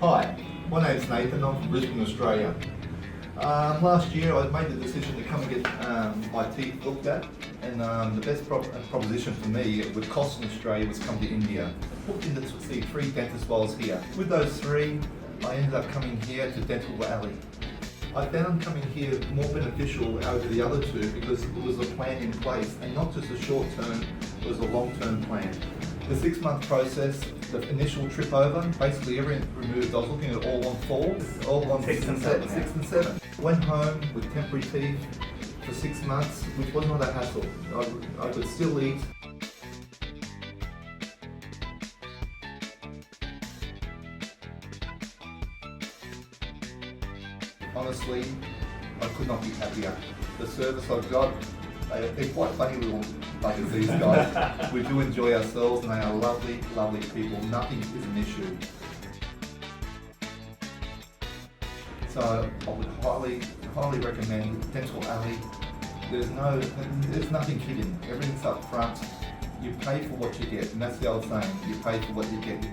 Hi, my name's Nathan. I'm from Brisbane, Australia. Last year I made the decision to come and get my teeth looked at, and the best proposition for me with costs in Australia was come to India. I booked in to see 3 dentists while I was here. With those 3, I ended up coming here to Dent Ally. I found coming here more beneficial over the other 2 because it was a plan in place, and not just a short term, it was a long term plan. The 6-month process, the initial trip over, basically everything removed. I was looking at all on 4, all on 6 and 7. Went home with temporary teeth for 6 months, which was not a hassle. I could still eat. Honestly, I could not be happier. The service I've got, they're quite funny little buggers, these guys. We do enjoy ourselves, and they are lovely, lovely people. Nothing is an issue. So I would highly recommend Dent Ally. There's nothing hidden. Everything's up front. You pay for what you get, and that's the old saying, you pay for what you get.